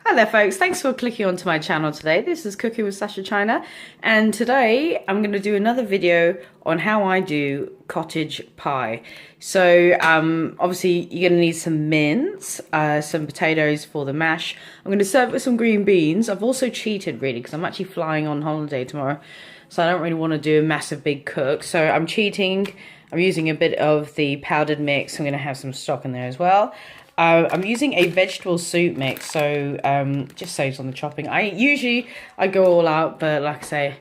Hi there folks, thanks for clicking onto my channel today. This is Cooking with Sasha China, and today I'm going to do another video on how I do cottage pie. So obviously you're going to need some mince, some potatoes for the mash. I'm going to serve it with some green beans. I've also cheated really because I'm actually flying on holiday tomorrow, so I don't really want to do a massive big cook. So I'm cheating. I'm using a bit of the powdered mix. I'm going to have some stock in there as well. I'm using a vegetable soup mix, so just saves on the chopping. I go all out, but like I say, a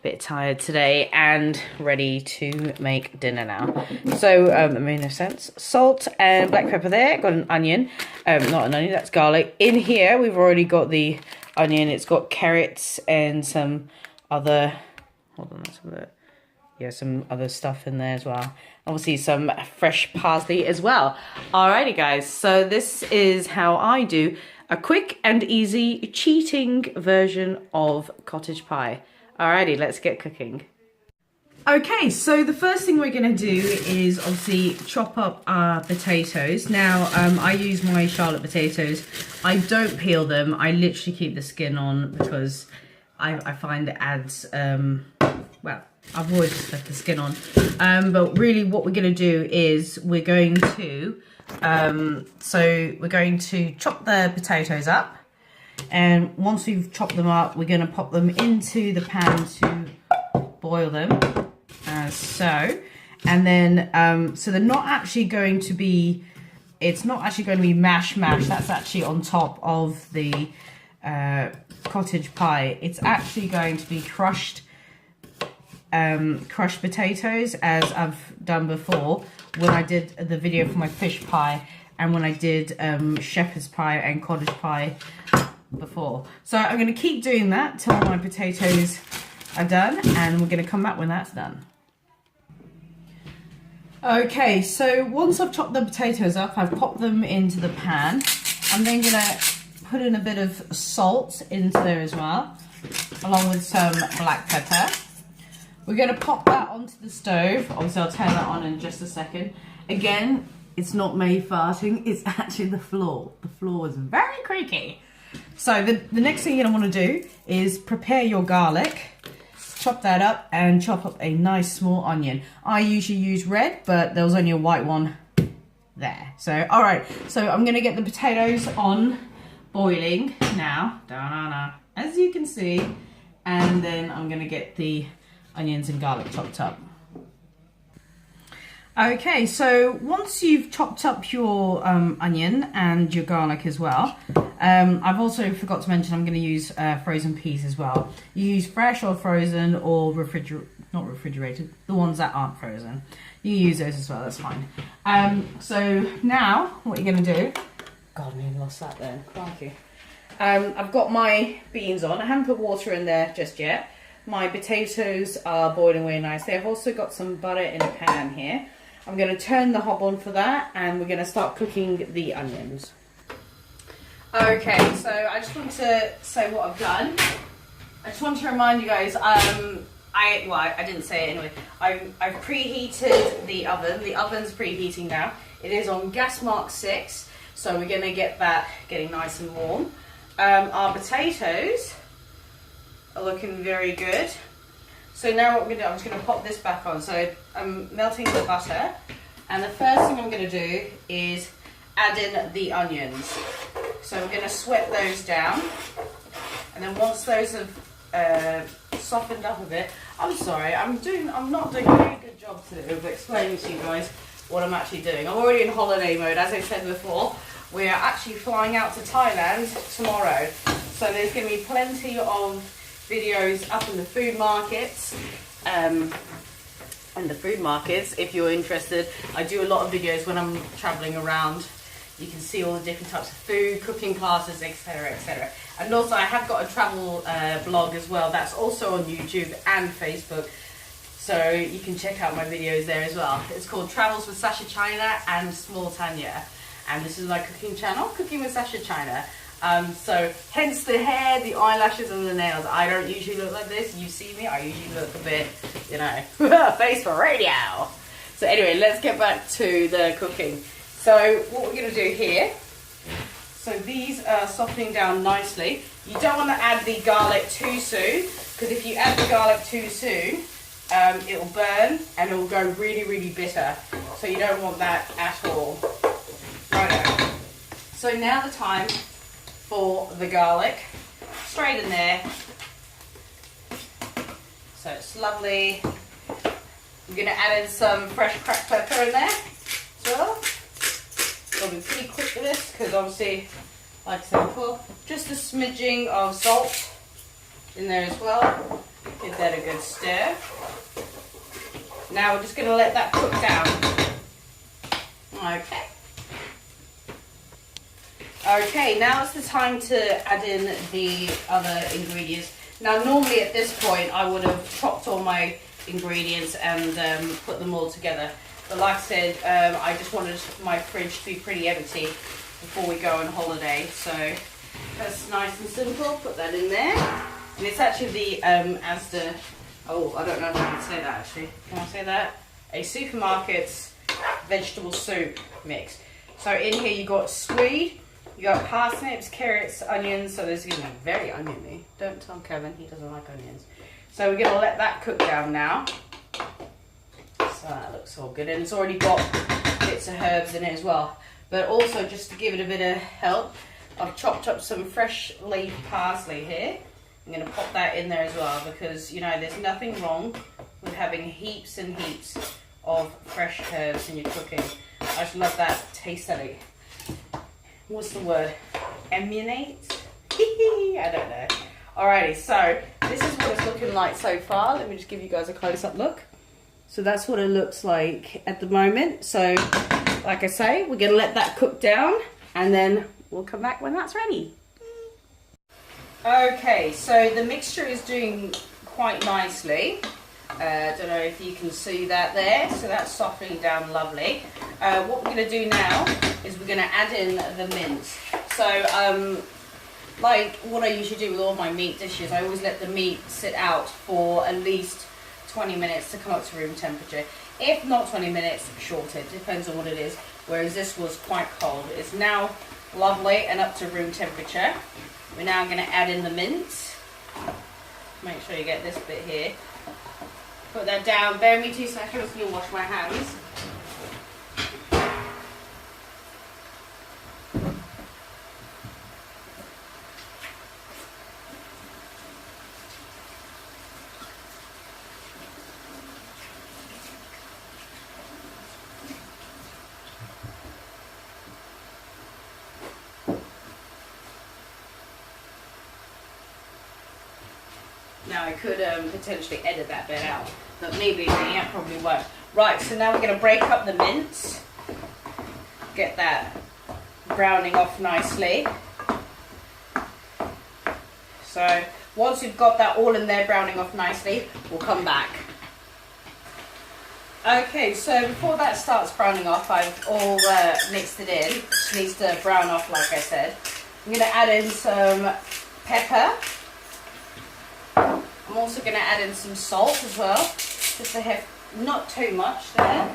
bit tired today and ready to make dinner now. So that made no sense. Salt and black pepper there. Got an onion, not an onion, that's garlic. In here we've already got the onion. It's got carrots and some other. Hold on, let's have a look. Yeah, some other stuff in there as well. Obviously some fresh parsley as well. Alrighty guys, so this is how I do a quick and easy cheating version of cottage pie. Alrighty, let's get cooking. Okay, so the first thing we're gonna do is obviously chop up our potatoes. Now, I use my Charlotte potatoes. I don't peel them, I literally keep the skin on because I find it adds, well, I've always left the skin on, but really what we're going to do is we're going to chop the potatoes up, and once we've chopped them up we're going to pop them into the pan to boil them as so, and then so they're not actually going to be, it's not actually going to be mash, that's actually on top of the cottage pie. It's actually going to be crushed potatoes, as I've done before when I did the video for my fish pie and when I did shepherd's pie and cottage pie before. So I'm going to keep doing that till my potatoes are done, and we're going to come back when that's done. Okay, so once I've chopped the potatoes up, I've popped them into the pan. I'm then going to put in a bit of salt into there as well, along with some black pepper. We're going to pop that onto the stove. Obviously, I'll turn that on in just a second. Again, it's not me farting, it's actually the floor. The floor is very creaky. So the next thing you're going to want to do is prepare your garlic. Chop that up and chop up a nice small onion. I usually use red, but there was only a white one there. So, all right. So I'm going to get the potatoes on boiling now, as you can see. And then I'm going to get the onions and garlic chopped up. Okay, so once you've chopped up your onion and your garlic as well, I've also forgot to mention I'm going to use frozen peas as well. You use fresh or frozen or not refrigerated, the ones that aren't frozen. You use those as well, that's fine. So now what you're going to do, God, I nearly lost that then, crikey. I've got my beans on. I haven't put water in there just yet. My potatoes are boiling really nicely. I've also got some butter in a pan here. I'm going to turn the hob on for that, and we're going to start cooking the onions. Okay, so I just want to say what I've done. I just want to remind you guys, I didn't say it anyway. I've preheated the oven. The oven's preheating now. It is on gas mark 6, so we're going to get that getting nice and warm. Our potatoes are looking very good. So now what we're going to do, I'm just going to pop this back on. So I'm melting the butter, and the first thing I'm going to do is add in the onions. So we're going to sweat those down, and then once those have softened up a bit, I'm sorry, I'm not doing a very good job today of explaining to you guys what I'm actually doing. I'm already in holiday mode, as I said before. We are actually flying out to Thailand tomorrow, so there's going to be plenty of videos up in the food markets, if you're interested. I do a lot of videos when I'm traveling around. You can see all the different types of food, cooking classes, etc, etc. And also I have got a travel blog as well, that's also on YouTube and Facebook, so you can check out my videos there as well. It's called Travels with Sasha China and Small Tanya, and this is my cooking channel, Cooking with Sasha China. So hence the hair, the eyelashes and the nails. I don't usually look like this. You see me, I usually look a bit, you know, face for radio. So anyway, let's get back to the cooking. So what we're going to do here So these are softening down nicely. You don't want to add the garlic too soon, because if you add the garlic too soon, it will burn and it will go really, really bitter. So you don't want that at all. Righto. So now the time for the garlic. Straight in there. So it's lovely. I'm going to add in some fresh cracked pepper in there as well. I'll be pretty quick with this because obviously, like I said before, just a smidging of salt in there as well. Give that a good stir. Now we're just going to let that cook down. Okay. Okay, now it's the time to add in the other ingredients. Now normally at this point I would have chopped all my ingredients and put them all together. But like I said, I just wanted my fridge to be pretty empty before we go on holiday. So that's nice and simple. Put that in there. And it's actually the Asda, oh, I don't know if I can say that actually. Can I say that? A supermarket's vegetable soup mix. So in here you got swede, you got parsnips, carrots, onions. So this is going to be very oniony. Don't tell Kevin, he doesn't like onions. So we're going to let that cook down now. So that looks all good. And it's already got bits of herbs in it as well. But also just to give it a bit of help, I've chopped up some fresh leaf parsley here. I'm going to pop that in there as well because, you know, there's nothing wrong with having heaps and heaps of fresh herbs in your cooking. I just love that taste that it, what's the word? Emanates? I don't know. Alrighty, so this is what it's looking like so far. Let me just give you guys a close-up look. So that's what it looks like at the moment. So, like I say, we're going to let that cook down and then we'll come back when that's ready. Okay, so the mixture is doing quite nicely. I don't know if you can see that there. So that's softening down lovely. What we're going to do now is we're going to add in the mint. So, like what I usually do with all my meat dishes, I always let the meat sit out for at least 20 minutes to come up to room temperature. If not 20 minutes, shorter. It depends on what it is. Whereas this was quite cold. It's now lovely and up to room temperature. We're now going to add in the mint. Make sure you get this bit here. Put that down. Bear me 2 seconds and you'll wash my hands. Now I could potentially edit that bit out, but maybe I probably won't. Right, so now we're going to break up the mint, get that browning off nicely. So once we've got that all in there browning off nicely, we'll come back. Okay, so before that starts browning off, I've all mixed it in. It just needs to brown off like I said. I'm going to add in some pepper. I'm also going to add in some salt as well, just to have not too much there.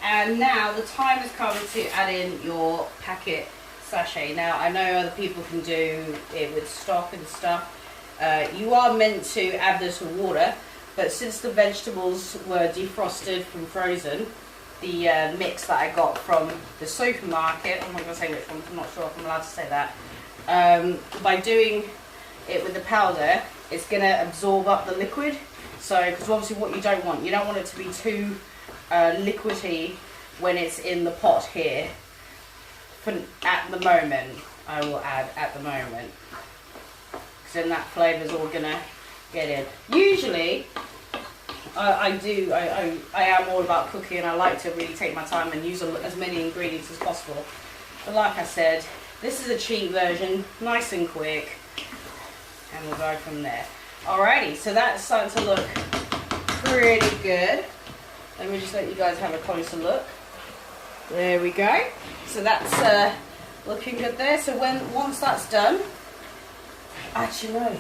And now the time has come to add in your packet sachet. Now I know other people can do it with stock and stuff. You are meant to add this with water, but since the vegetables were defrosted from frozen, the mix that I got from the supermarket, I'm not going to say which one, I'm not sure if I'm allowed to say that, by doing it with the powder, it's going to absorb up the liquid. So, because obviously what you don't want it to be too liquidy when it's in the pot here. At the moment, I will add at the moment. Because then that flavour is all going to get in. Usually, I am all about cooking and I like to really take my time and use as many ingredients as possible. But like I said, this is a cheap version, nice and quick. And we'll go from there. Alrighty, so that's starting to look pretty good. Let me just let you guys have a closer look. There we go. So that's looking good there. So once that's done, actually no.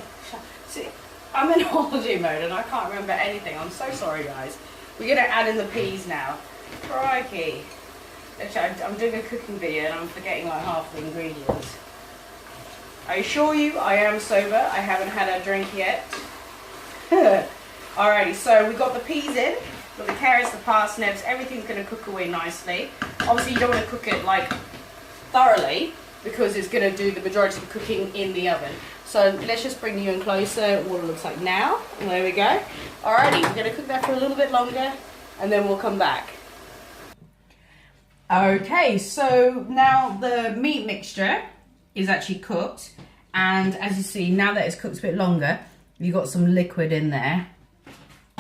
See, I'm in holiday mode and I can't remember anything. I'm so sorry, guys. We're gonna add in the peas now. Crikey. Actually, I'm doing a cooking video and I'm forgetting like half the ingredients. I assure you, I am sober. I haven't had a drink yet. Alrighty, so we've got the peas in, got the carrots, the parsnips, everything's going to cook away nicely. Obviously you don't want to cook it like thoroughly because it's going to do the majority of the cooking in the oven. So let's just bring you in closer what it looks like now. And there we go. Alrighty, we're going to cook that for a little bit longer and then we'll come back. Okay, so now the meat mixture is actually cooked, and as you see, now that it's cooked a bit longer, you've got some liquid in there.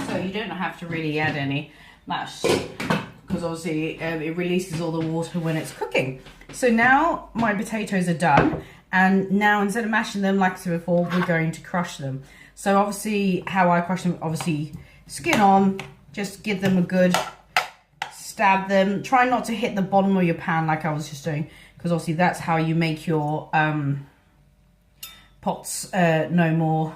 So you don't have to really add any mash, because obviously it releases all the water when it's cooking. So now my potatoes are done, and now instead of mashing them like I said before, we're going to crush them. So obviously how I crush them, obviously skin on, just give them a good stab them. Try not to hit the bottom of your pan like I was just doing, because obviously that's how you make your pots no more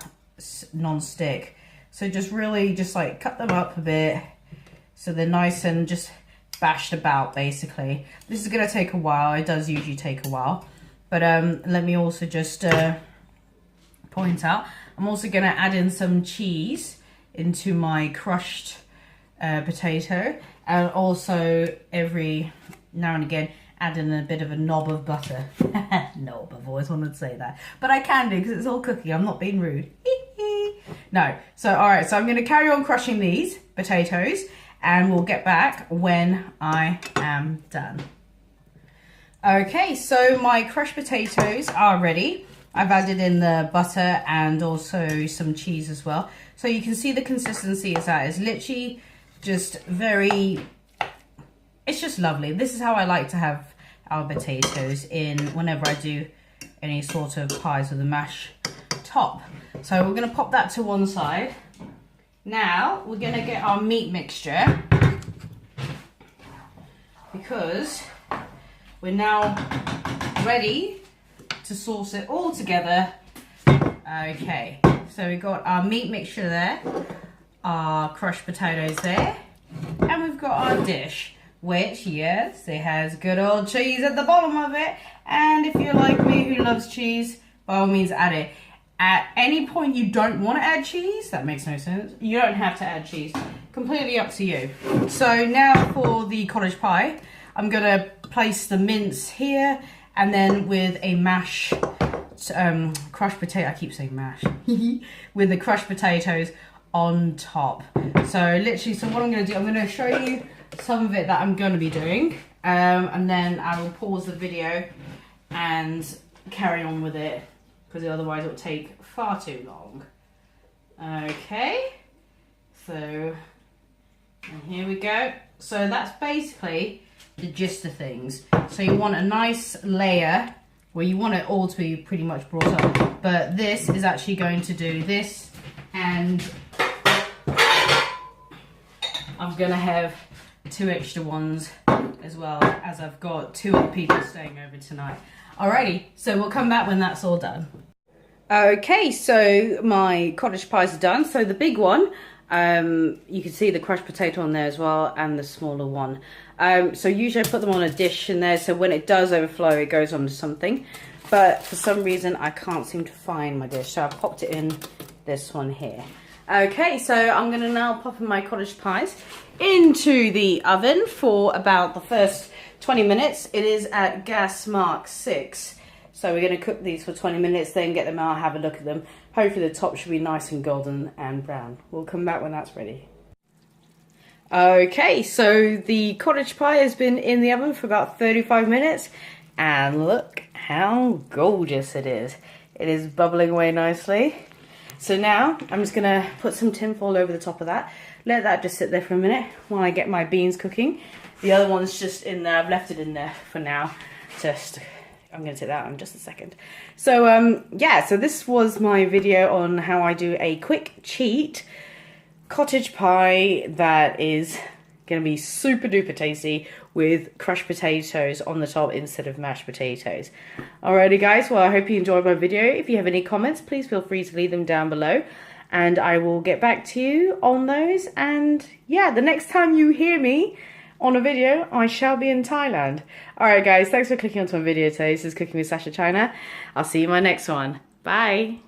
non-stick. So just really just like cut them up a bit so they're nice and just bashed about basically. This is going to take a while. It does usually take a while. But let me also just point out, I'm also going to add in some cheese into my crushed potato, and also every now and again add in a bit of a knob of butter. Knob, I've always wanted to say that, but I can do because it's all cooking. I'm not being rude. No. So all right, so I'm going to carry on crushing these potatoes and we'll get back when I am done. Okay, so my crushed potatoes are ready. I've added in the butter and also some cheese as well. So you can see the consistency is that. It's literally just very, it's just lovely. This is how I like to have our potatoes in whenever I do any sort of pies with a mash top. So we're going to pop that to one side. Now we're going to get our meat mixture, because we're now ready to sauce it all together. Okay, so we've got our meat mixture there, our crushed potatoes there, and we've got our dish, which, yes, it has good old cheese at the bottom of it. And if you're like me who loves cheese, by all means add it. At any point you don't want to add cheese, that makes no sense, you don't have to add cheese. Completely up to you. So now for the cottage pie, I'm going to place the mince here, and then with a mash, crushed potato, I keep saying mash, with the crushed potatoes on top. So literally, so what I'm going to do, I'm going to show you some of it that I'm going to be doing, and then I will pause the video and carry on with it, because otherwise it will take far too long. Okay, so, and here we go. So that's basically the gist of things. So you want a nice layer where you want it all to be pretty much brought up, but this is actually going to do this, and I'm gonna have 2 extra ones as well, as I've got 2 other people staying over tonight. Alrighty, so we'll come back when that's all done. Okay, so my cottage pies are done. So the big one, you can see the crushed potato on there as well, and the smaller one. So usually I put them on a dish in there, so when it does overflow, it goes onto something. But for some reason, I can't seem to find my dish, so I've popped it in this one here. Okay, so I'm gonna now pop in my cottage pies into the oven for about the first 20 minutes. It is at gas mark 6. So we're going to cook these for 20 minutes, then get them out, have a look at them. Hopefully the top should be nice and golden and brown. We'll come back when that's ready. Okay, so the cottage pie has been in the oven for about 35 minutes. And look how gorgeous it is. It is bubbling away nicely. So now I'm just going to put some tinfoil over the top of that. Let that just sit there for a minute while I get my beans cooking. The other one's just in there. I've left it in there for now. I'm going to take that out in just a second. So, yeah, so this was my video on how I do a quick cheat cottage pie that is going to be super duper tasty with crushed potatoes on the top instead of mashed potatoes. Alrighty guys, well I hope you enjoyed my video. If you have any comments, please feel free to leave them down below, and I will get back to you on those. And yeah, the next time you hear me, on a video, I shall be in Thailand. Alright guys, thanks for clicking onto my video today. This is Cooking with Sasha China. I'll see you in my next one. Bye.